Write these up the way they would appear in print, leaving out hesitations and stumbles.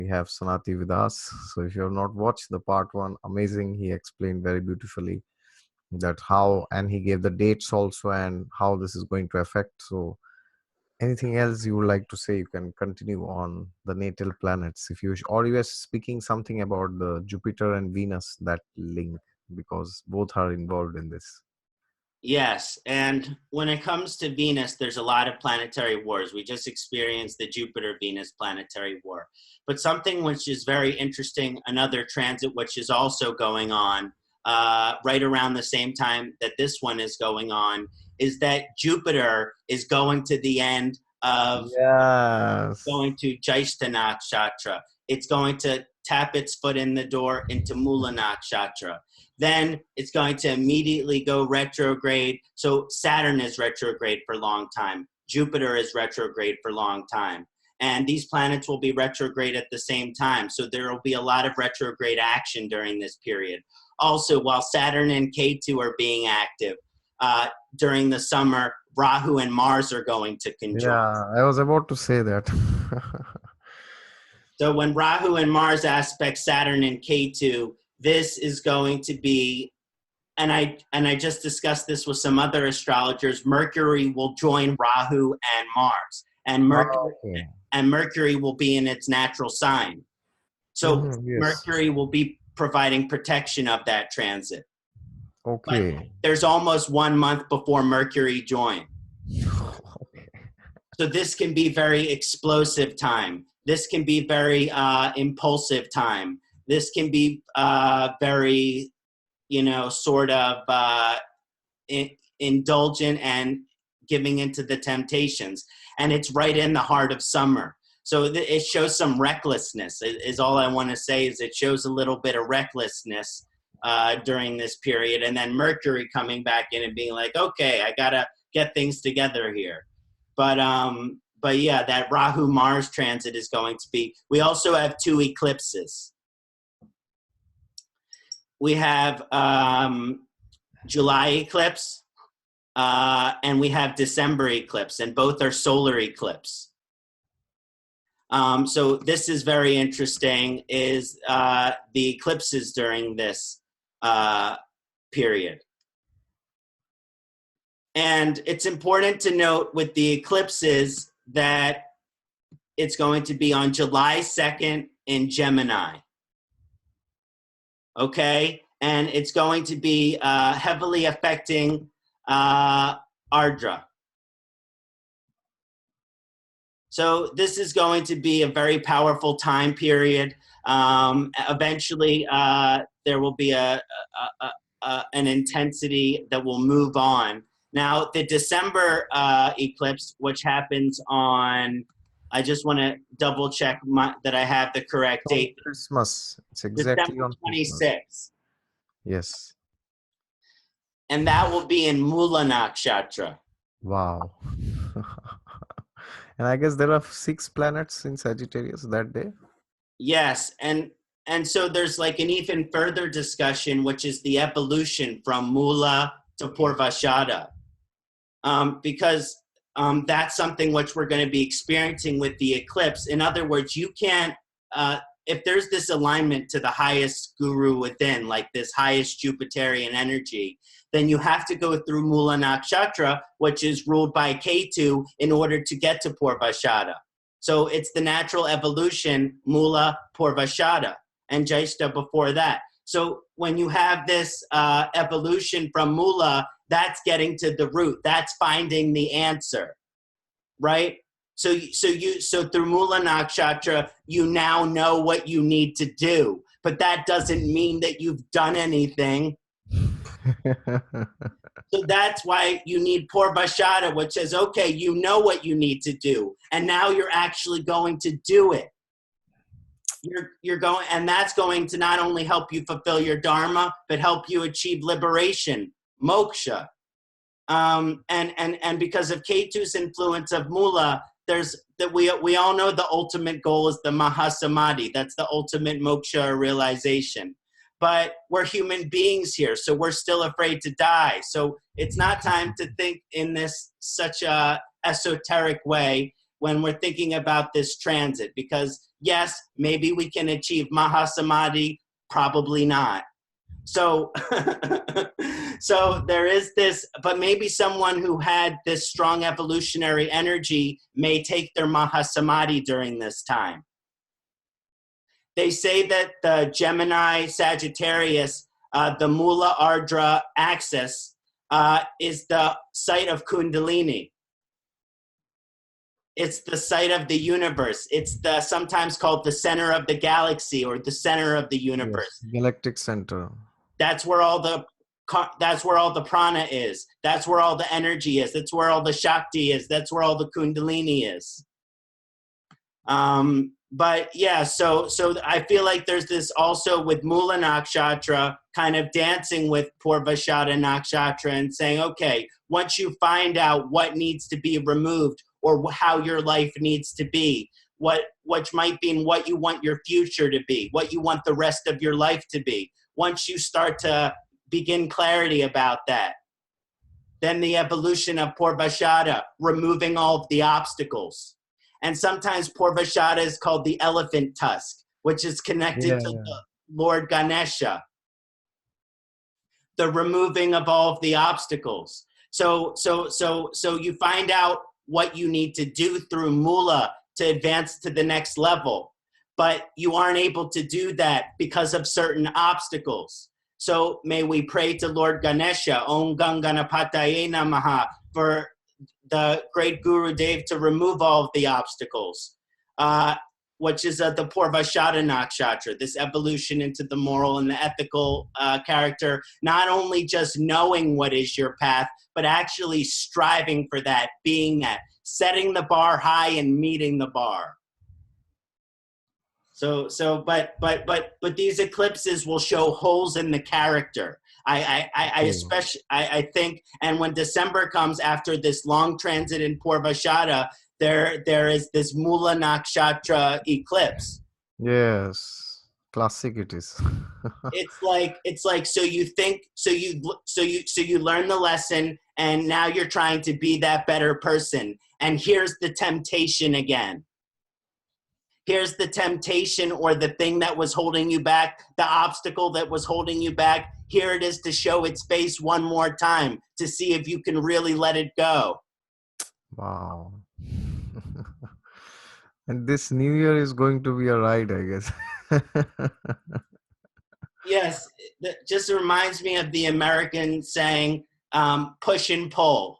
We have Kṣaṇāti with us. So if you have not watched the part one, amazing. He explained very beautifully that how, and he gave the dates also and how this is going to affect. So anything else you would like to say, you can continue on the natal planets. If you, or you are speaking something about the Jupiter and Venus, that link, because both are involved in this. Yes, and when it comes to Venus, there's a lot of planetary wars. We just experienced the Jupiter-Venus planetary war. But something which is very interesting, another transit which is also going on right around the same time that this one is going on, is that Jupiter is going to the end of Yes. going to Jyeshta Nakshatra. It's going to tap its foot in the door into Moola Nakshatra. Then it's going to immediately go retrograde. So Saturn is retrograde for a long time. Jupiter is retrograde for a long time. And these planets will be retrograde at the same time. So there will be a lot of retrograde action during this period. Also, while Saturn and Ketu are being active during the summer, Rahu and Mars are going to conjunct. Yeah, I was about to say that. So when Rahu and Mars aspect Saturn and Ketu, this is going to be, and I just discussed this with some other astrologers, Mercury will join Rahu and Mars, and Mercury will be in its natural sign. So Yes. Mercury will be providing protection of that transit. Okay. But there's almost 1 month before Mercury joins. So this can be very explosive time. This can be very impulsive time. This can be very, sort of indulgent and giving into the temptations. And it's right in the heart of summer. So it shows some recklessness is all I want to say. Is it shows a little bit of recklessness during this period. And then Mercury coming back in and being like, okay, I got to get things together here. But yeah, that Rahu Mars transit is going to be. We also have 2 eclipses. We have July eclipse and we have December eclipse, and both are solar eclipse. So this is very interesting. Is the eclipses during this period. And it's important to note with the eclipses that it's going to be on July 2nd in Gemini. Okay? And it's going to be heavily affecting Ardra. So this is going to be a very powerful time period. Eventually, there will be an intensity that will move on. Now, the December eclipse, which happens on, I just want to double check that I have the correct date. Christmas. It's exactly December on 26th. Yes. And that will be in Moola Nakshatra. Wow. And I guess there are 6 planets in Sagittarius that day. Yes, and so there's like an even further discussion, which is the evolution from Moola to Purvashada. Because that's something which we're going to be experiencing with the eclipse. In other words, you can't, if there's this alignment to the highest guru within, like this highest Jupiterian energy, then you have to go through Moola Nakshatra, which is ruled by Ketu, in order to get to Purvashada. So it's the natural evolution, Moola, Purvashada, and Jyeshta before that. So when you have this evolution from Moola, that's getting to the root. That's finding the answer, right? So through Moola Nakshatra, you now know what you need to do. But that doesn't mean that you've done anything. So that's why you need Purvashada, which says, okay, you know what you need to do. And now you're actually going to do it. You're going, and that's going to not only help you fulfill your dharma, but help you achieve liberation, moksha. And because of Ketu's influence of Moola, there's that we all know the ultimate goal is the Mahasamadhi. That's the ultimate moksha or realization. But we're human beings here, so we're still afraid to die. So it's not time to think in this such a esoteric way. when we're thinking about this transit, because yes, maybe we can achieve Mahasamadhi, probably not. So, so there is this, but maybe someone who had this strong evolutionary energy may take their Mahasamadhi during this time. They say that the Gemini Sagittarius, the Moola Ardra axis, is the site of Kundalini. It's the site of the universe. It's the sometimes called the center of the galaxy or the center of the universe. Yes, galactic center. That's where all the prana is. That's where all the energy is. That's where all the Shakti is. That's where all the Kundalini is. But yeah, so I feel like there's this also with Moola Nakshatra kind of dancing with Purvashada Nakshatra and saying, okay, once you find out what needs to be removed or how your life needs to be, what might be and what you want your future to be, what you want the rest of your life to be. Once you start to begin clarity about that, then the evolution of Purvashada, removing all of the obstacles. And sometimes Purvashada is called the elephant tusk, which is connected to the Lord Ganesha, the removing of all of the obstacles. So you find out what you need to do through Moola to advance to the next level, but you aren't able to do that because of certain obstacles. So may we pray to Lord Ganesha, Om Ganganapataye Namaha, for the great Guru Dev to remove all of the obstacles, which is the Purvashada Nakshatra, this evolution into the moral and the ethical character, not only just knowing what is your path, but actually striving for that, being that, setting the bar high and meeting the bar. But these eclipses will show holes in the character. I think, and when December comes after this long transit in Purvashada, there is this Moola Nakshatra eclipse. Yes, classic it is. It's like so you learn the lesson and now you're trying to be that better person, and here's the temptation again. Here's the temptation or the thing that was holding you back, the obstacle that was holding you back. Here it is to show its face one more time to see if you can really let it go. Wow. And this new year is going to be a ride, I guess. Yes, that just reminds me of the American saying, push and pull,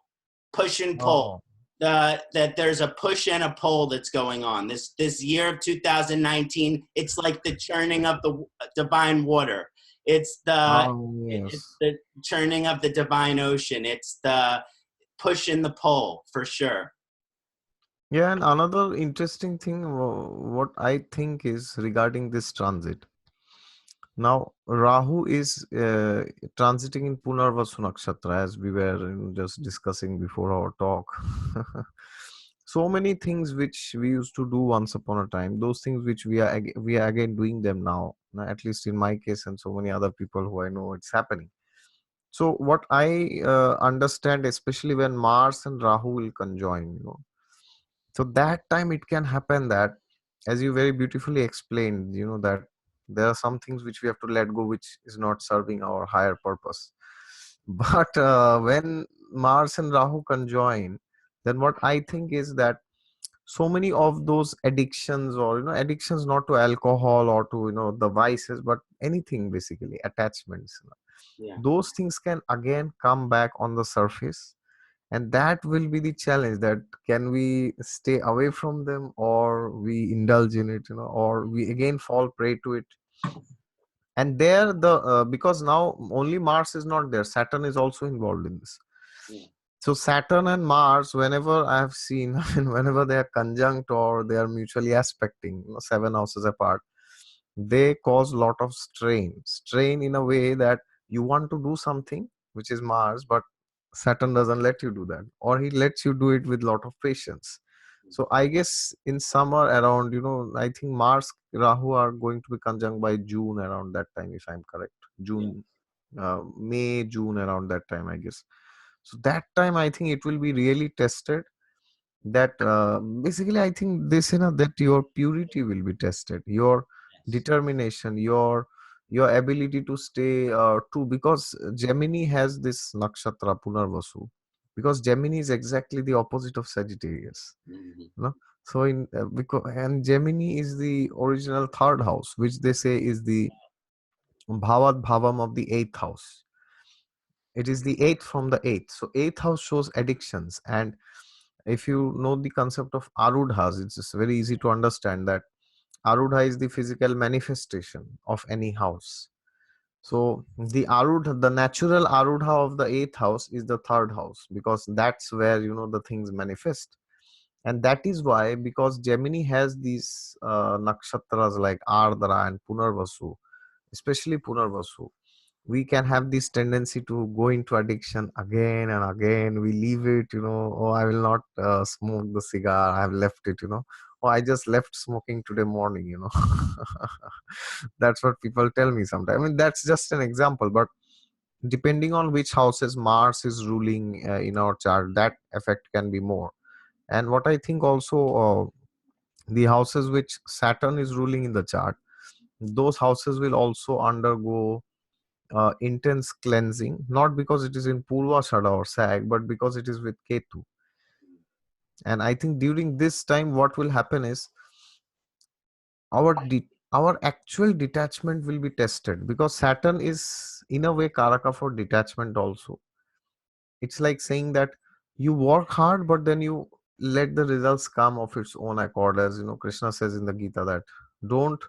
push and pull. Oh. That there's a push and a pull that's going on. This year of 2019, it's like the churning of the divine water. It's Yes. the churning of the divine ocean. It's the push and the pull for sure. Yeah, and another interesting thing, what I think is regarding this transit. Now, Rahu is transiting in Punarvasu Nakshatra, as we were just discussing before our talk. So many things which we used to do once upon a time, those things which we are again doing them now, at least in my case and so many other people who I know it's happening. So what I understand, especially when Mars and Rahu will conjoin, so that time it can happen that, as you very beautifully explained, that there are some things which we have to let go, which is not serving our higher purpose. But when Mars and Rahu conjoin, then what I think is that so many of those addictions, or addictions not to alcohol or to the vices, but anything, basically attachments, Yeah. those things can again come back on the surface. And that will be the challenge, that can we stay away from them, or we indulge in it, or we again fall prey to it. And there because now only Mars is not there, Saturn is also involved in this. Yeah. So Saturn and Mars, whenever I have seen, whenever they are conjunct or they are mutually aspecting, 7 houses apart, they cause a lot of strain in a way that you want to do something, which is Mars, but Saturn doesn't let you do that, or he lets you do it with a lot of patience. So I guess in summer around, I think Mars, Rahu are going to be conjunct by June, around that time, if I'm correct. June, May, June, around that time, I guess. So that time, I think it will be really tested. that basically I think this, that your purity will be tested, your Yes. determination, your ability to stay true, because Gemini has this nakshatra Punarvasu, because Gemini is exactly the opposite of Sagittarius, Mhm. you know. So in because, and Gemini is the original third house, which they say is the bhavat bhavam of the eighth house. It is the eighth from the eighth. So eighth house shows addictions. And if you know the concept of arudhas, it's just very easy to understand that arudha is the physical manifestation of any house. So the arudha, the natural arudha of the eighth house is the third house, because that's where, the things manifest. And that is why, because Gemini has these nakshatras like Ardra and Punarvasu, especially Punarvasu, we can have this tendency to go into addiction again and again. We leave it, oh, I will not smoke the cigar, I have left it, oh, I just left smoking today morning, that's what people tell me sometimes. I mean, that's just an example, but depending on which houses Mars is ruling in our chart, that effect can be more. And what I think also, the houses which Saturn is ruling in the chart, those houses will also undergo intense cleansing, not because it is in Purva Shada or Sag, but because it is with Ketu. And I think during this time, what will happen is our actual detachment will be tested, because Saturn is in a way Karaka for detachment also. It's like saying that you work hard, but then you let the results come of its own accord. As Krishna says in the Gita that don't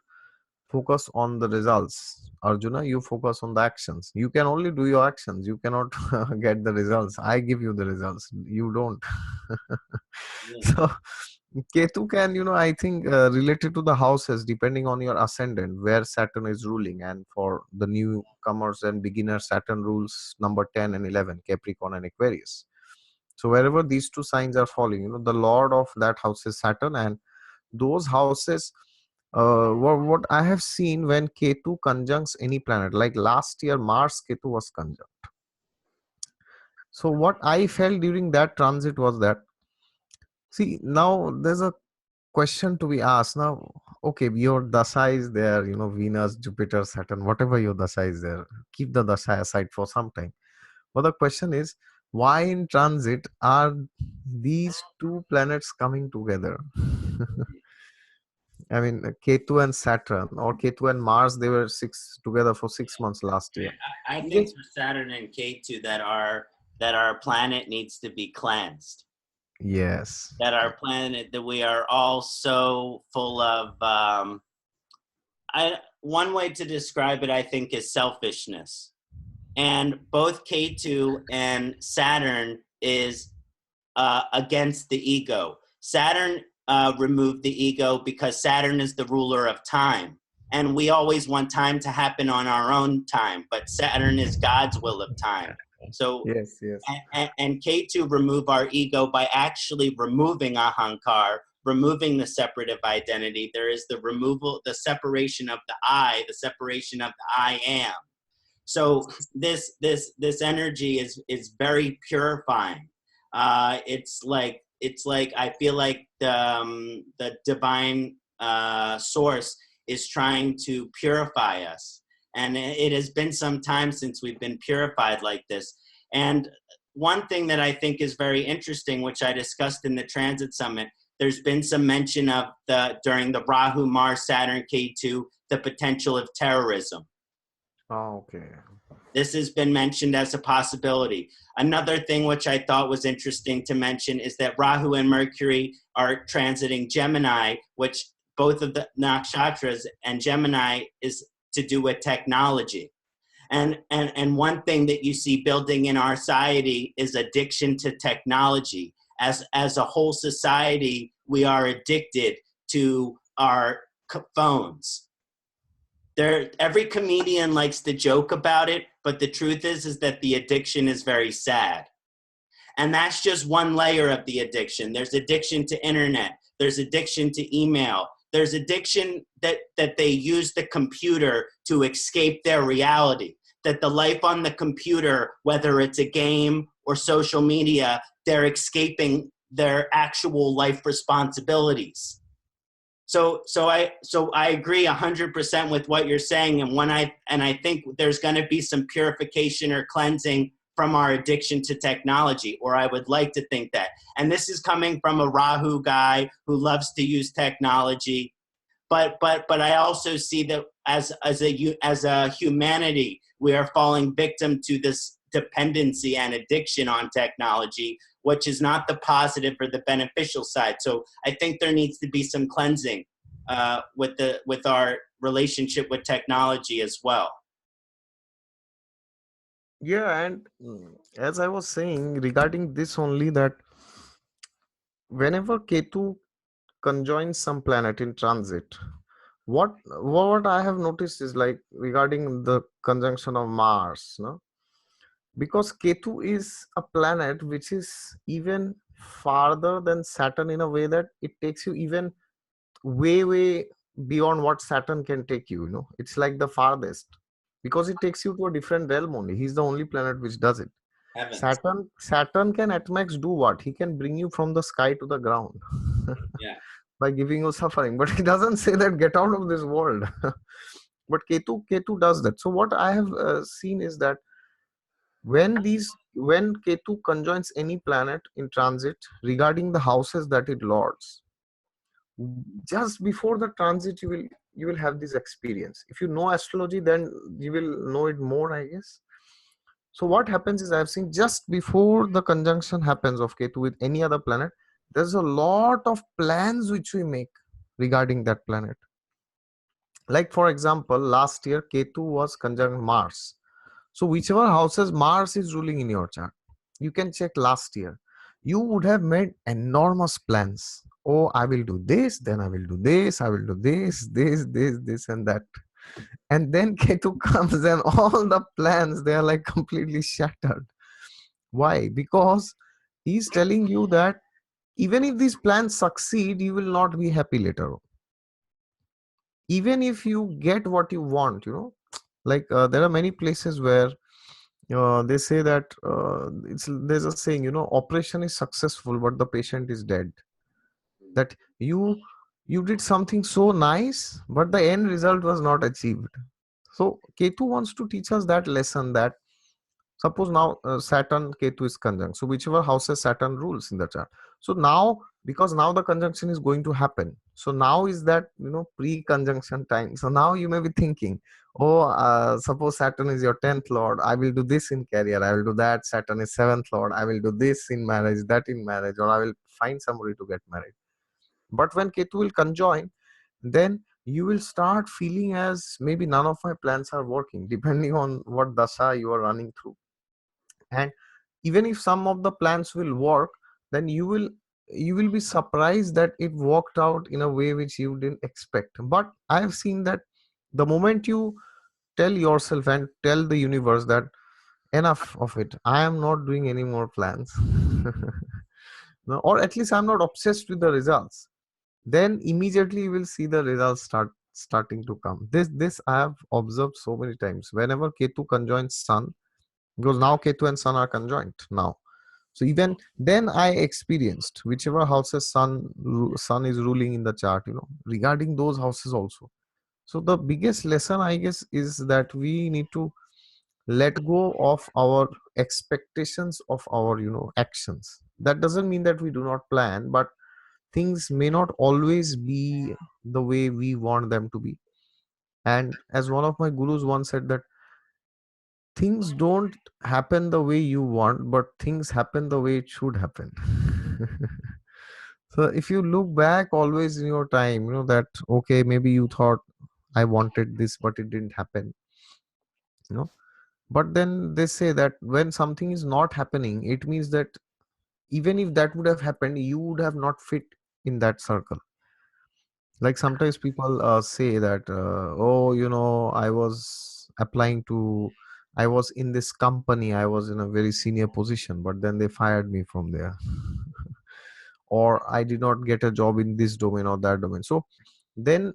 focus on the results, Arjuna, you focus on the actions. You can only do your actions, you cannot get the results. I give you the results, you don't. Yeah. So Ketu can, I think, related to the houses, depending on your ascendant where Saturn is ruling. And for the newcomers and beginners, Saturn rules number 10 and 11, Capricorn and Aquarius. So wherever these two signs are falling, the lord of that house is Saturn. And those houses, what I have seen, when Ketu conjuncts any planet, like last year Mars Ketu was conjunct. So what I felt during that transit was that, see, now there's a question to be asked now. Okay, your dasha is there, Venus, Jupiter, Saturn, whatever your dasha is there, keep the dasha aside for some time. But the question is, why in transit are these two planets coming together? I mean, Ketu and Saturn, or Ketu and Mars, they were together for 6 months last year. I think Even for Saturn and Ketu that our planet needs to be cleansed. yes, That our planet, that we are all so full of one way to describe it, I think, is selfishness. And both Ketu and Saturn is against the ego. Saturn removed the ego because Saturn is the ruler of time. And we always want time to happen on our own time, but Saturn is God's will of time. So, yes, yes. and Ketu remove our ego by actually removing ahankar, removing the separative identity. There is the removal, the separation of the I, the separation of the I am. So this energy is very purifying. It's like I feel like the divine source is trying to purify us, and it has been some time since we've been purified like this. And one thing that I think is very interesting, which I discussed in the Transit Summit, there's been some mention of during the Rahu Mars Saturn Ketu, the potential of terrorism. Oh, okay. This has been mentioned as a possibility. Another thing which I thought was interesting to mention is that Rahu and Mercury are transiting Gemini, which both of the nakshatras, and Gemini is to do with technology. And one thing that you see building in our society is addiction to technology. As a whole society, we are addicted to our phones. Every comedian likes to joke about it, but the truth is that the addiction is very sad. And that's just one layer of the addiction. There's addiction to internet, there's addiction to email, there's addiction that they use the computer to escape their reality, that the life on the computer, whether it's a game or social media, they're escaping their actual life responsibilities. So I agree 100% with what you're saying, and I think there's going to be some purification or cleansing from our addiction to technology, or I would like to think that. And this is coming from a Rahu guy who loves to use technology, but I also see that as a humanity, we are falling victim to this dependency and addiction on technology, which is not the positive or the beneficial side. So I think there needs to be some cleansing with our relationship with technology as well. Yeah, and as I was saying regarding this only, that whenever Ketu conjoins some planet in transit, what I have noticed is, like, regarding the conjunction of Mars, no? Because Ketu is a planet which is even farther than Saturn, in a way that it takes you even way beyond what Saturn can take you, it's like the farthest, because it takes you to a different realm only. He's the only planet which does it. Heavens. Saturn can at max do what? He can bring you from the sky to the ground Yeah. by giving you suffering, but he doesn't say that get out of this world. But Ketu does that. So what I have seen is that when Ketu conjoins any planet in transit, regarding the houses that it lords, just before the transit, you will have this experience. If you know astrology, then you will know it more, I guess. So what happens is, I've seen just before the conjunction happens of Ketu with any other planet, there's a lot of plans which we make regarding that planet. Like, for example, last year Ketu was conjunct Mars. So whichever houses Mars is ruling in your chart, you can check last year. You would have made enormous plans. Oh, I will do this, then I will do this, I will do this, and that. And then Ketu comes, and all the plans, they are like completely shattered. Why? Because he's telling you that even if these plans succeed, you will not be happy later on. Even if you get what you want, like there are many places where they say that there's a saying, operation is successful but the patient is dead. That you did something so nice but the end result was not achieved. So Ketu wants to teach us that lesson, that suppose now Saturn Ketu is conjunct, so whichever houses Saturn rules in the chart. So now, because now the conjunction is going to happen, so now is that pre-conjunction time. So now you may be thinking, oh, suppose Saturn is your 10th lord, I will do this in career, I will do that. Saturn is 7th lord, I will do this in marriage, that in marriage, or I will find somebody to get married. But when Ketu will conjoin, then you will start feeling as maybe none of my plans are working, depending on what dasha you are running through. And even if some of the plans will work, then you will be surprised that it worked out in a way which you didn't expect. But I have seen that the moment you tell yourself and tell the universe that enough of it, I am not doing any more plans, no, or at least I'm not obsessed with the results, then immediately you will see the results starting to come. This I have observed so many times. Whenever Ketu conjoins Sun, because now Ketu and Sun are conjoined now. So even then I experienced whichever houses Sun is ruling in the chart, regarding those houses also. So the biggest lesson, I guess, is that we need to let go of our expectations of our actions. That doesn't mean that we do not plan, but things may not always be the way we want them to be. And as one of my gurus once said, that things don't happen the way you want, but things happen the way it should happen. So if you look back always in your time, that okay, maybe you thought I wanted this but it didn't happen, you know but then they say that when something is not happening, it means that even if that would have happened, you would have not fit in that circle. Like sometimes people say that oh, I was in this company, I was in a very senior position, but then they fired me from there. Or I did not get a job in this domain or that domain. So then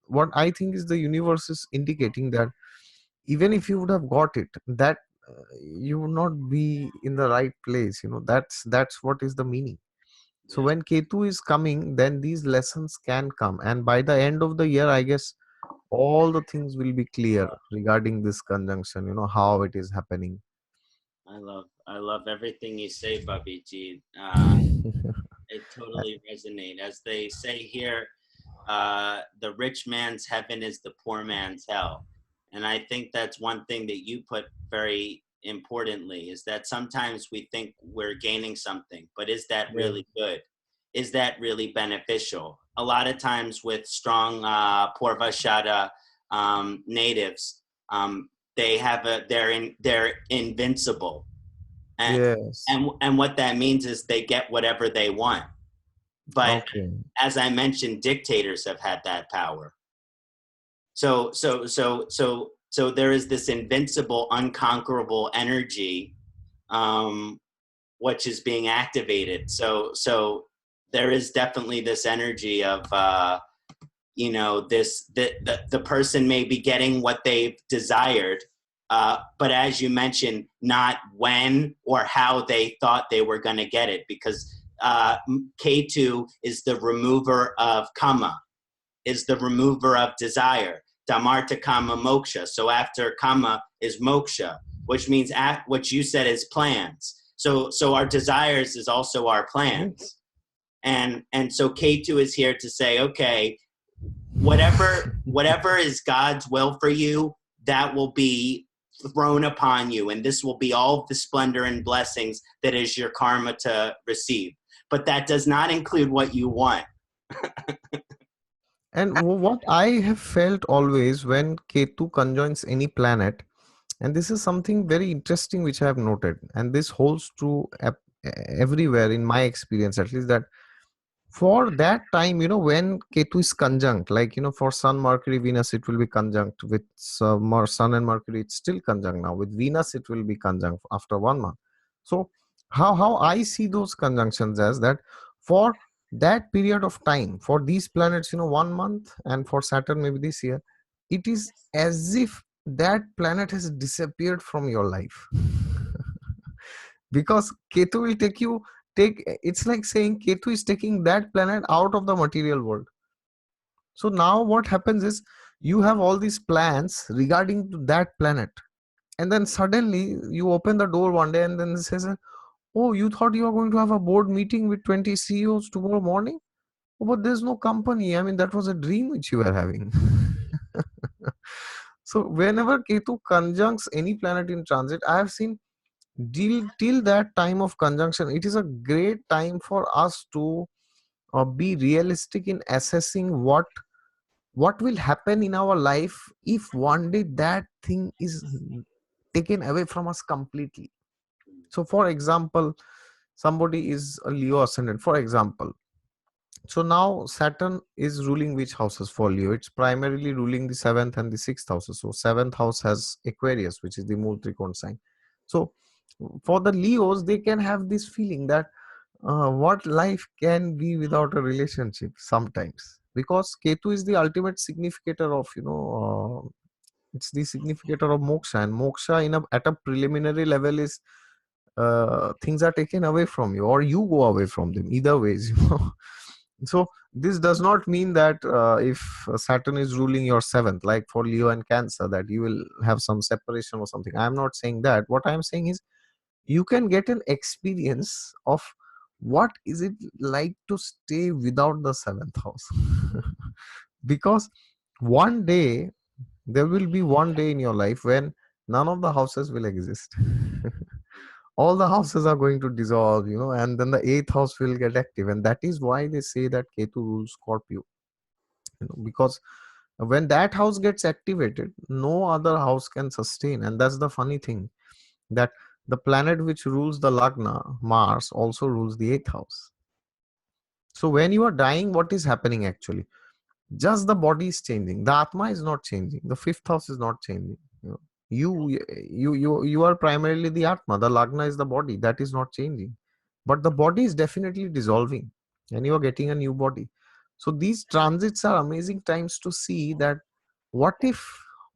what I think is, the universe is indicating that even if you would have got it, that you would not be in the right place. That's what is the meaning. So when Ketu is coming, then these lessons can come. And by the end of the year, I guess all the things will be clear regarding this conjunction, how it is happening. I love everything you say, Bhabajeet. It totally resonates. As they say here, the rich man's heaven is the poor man's hell. And I think that's one thing that you put very importantly, is that sometimes we think we're gaining something, but is that Yeah. really good? Is that really beneficial? A lot of times with strong Purvashada natives, they're invincible, and Yes. and what that means is they get whatever they want. But Okay. as I mentioned, dictators have had that power. So there is this invincible, unconquerable energy, um, which is being activated. So there is definitely this energy of the person may be getting what they've desired, but as you mentioned, not when or how they thought they were going to get it, because K2 is the remover of kama, is the remover of desire. Damarta kama moksha. So after kama is moksha, which means what you said is plans. So our desires is also our plans. And so K2 is here to say, okay, whatever is God's will for you, that will be thrown upon you, and this will be all the splendor and blessings that is your karma to receive. But that does not include what you want. And what I have felt always when Ketu conjoins any planet, and this is something very interesting which I have noted, and this holds true everywhere in my experience, at least, that for that time, when Ketu is conjunct, like, for Sun, Mercury, Venus, it will be conjunct. With Sun and Mercury, it's still conjunct now. With Venus, it will be conjunct after 1 month. So how I see those conjunctions as that, for that period of time, for these planets, 1 month, and for Saturn maybe this year, it is as if that planet has disappeared from your life. Because Ketu will take it's like saying Ketu is taking that planet out of the material world. So now what happens is, you have all these plans regarding to that planet, and then suddenly you open the door one day and then it says, oh, you thought you were going to have a board meeting with 20 CEOs tomorrow morning? Oh, but there's no company. I mean, that was a dream which you were having. So whenever Ketu conjuncts any planet in transit, I have seen, till that time of conjunction, it is a great time for us to be realistic in assessing what will happen in our life if one day that thing is taken away from us completely. So for example, somebody is a Leo ascendant, for example. So now Saturn is ruling which houses for Leo? It's primarily ruling the 7th and the 6th houses. So 7th house has Aquarius, which is the Mool Trikon sign. So for the Leos, they can have this feeling that what life can be without a relationship sometimes, because Ketu is the ultimate significator of, it's the significator of moksha, and moksha at a preliminary level is, things are taken away from you or you go away from them, either ways. So this does not mean that if Saturn is ruling your 7th, like for Leo and Cancer, that you will have some separation or something. I'm not saying that. What I'm saying is, you can get an experience of what is it like to stay without the 7th house. Because one day, there will be one day in your life when none of the houses will exist. All the houses are going to dissolve, and then the 8th house will get active. And that is why they say that Ketu rules Scorpio, because when that house gets activated, no other house can sustain. And that's the funny thing, that the planet which rules the Lagna, Mars, also rules the 8th house. So when you are dying, what is happening actually? Just the body is changing. The Atma is not changing. The 5th house is not changing. You are primarily the Atma. The Lagna is the body. That is not changing. But the body is definitely dissolving, and you are getting a new body. So these transits are amazing times to see that, what if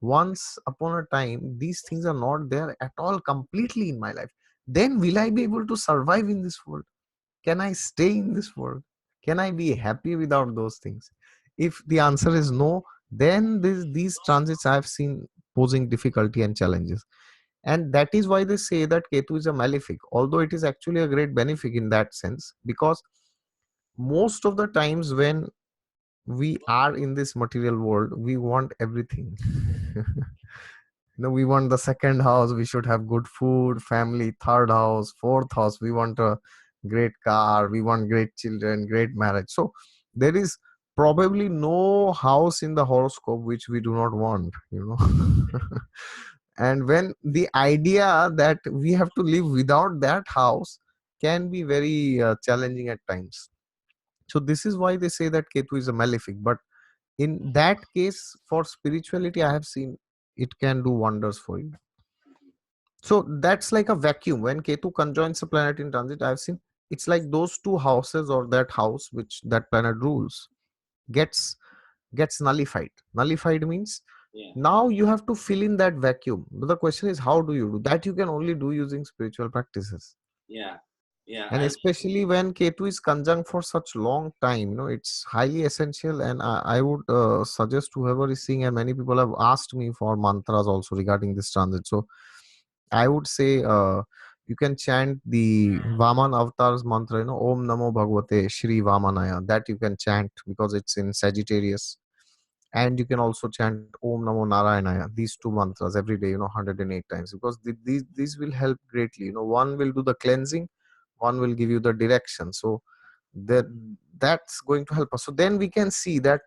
once upon a time these things are not there at all completely in my life, then will I be able to survive in this world? can I stay in this world? Can I be happy without those things? If the answer is no, then these transits I've seen posing difficulty and challenges. And that is why they say that Ketu is a malefic, although it is actually a great benefic in that sense, because most of the times when we are in this material world, we want everything. We want the second house, we should have good food, family, third house, fourth house, we want a great car, we want great children, great marriage. So there is probably no house in the horoscope which we do not want. And when the idea that we have to live without that house can be very challenging at times. So this is why they say that Ketu is a malefic. But in that case, for spirituality, I have seen it can do wonders for you. So that's like a vacuum. When Ketu conjoins a planet in transit, I've seen it's like those two houses or that house which that planet rules gets nullified. Nullified means Yeah. now you have to fill in that vacuum. But the question is, how do you do that? You can only do using spiritual practices. Yeah. Yeah. And especially when Ketu is conjunct for such long time, it's highly essential. And I would suggest whoever is seeing, and many people have asked me for mantras also regarding this transit. So I would say you can chant the Vaman Avatar's mantra, Om Namo Bhagavate Shri Vamanaya. That you can chant because it's in Sagittarius. And you can also chant Om Namo Narayanaya, these two mantras every day, 108 times, because these will help greatly. One will do the cleansing, one will give you the direction. So that's going to help us. So then we can see that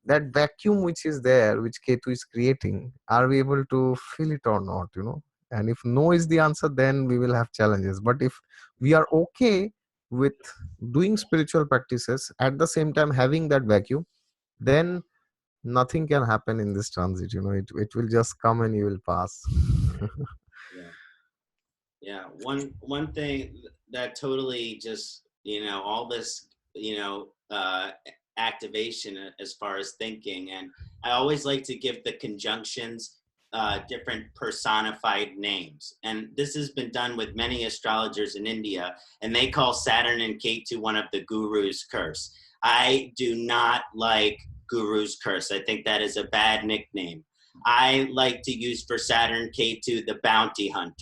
vacuum which is there, which Ketu is creating, are we able to fill it or not? And if no is the answer, then we will have challenges. But if we are okay with doing spiritual practices at the same time having that vacuum, then nothing can happen in this transit. It will just come and you will pass. Yeah. Yeah. One thing that totally just, all this, activation as far as thinking. And I always like to give the conjunctions different personified names. And this has been done with many astrologers in India, and they call Saturn and Ketu one of the guru's curse. I do not like guru's curse. I think that is a bad nickname. I like to use for Saturn Ketu the bounty hunter.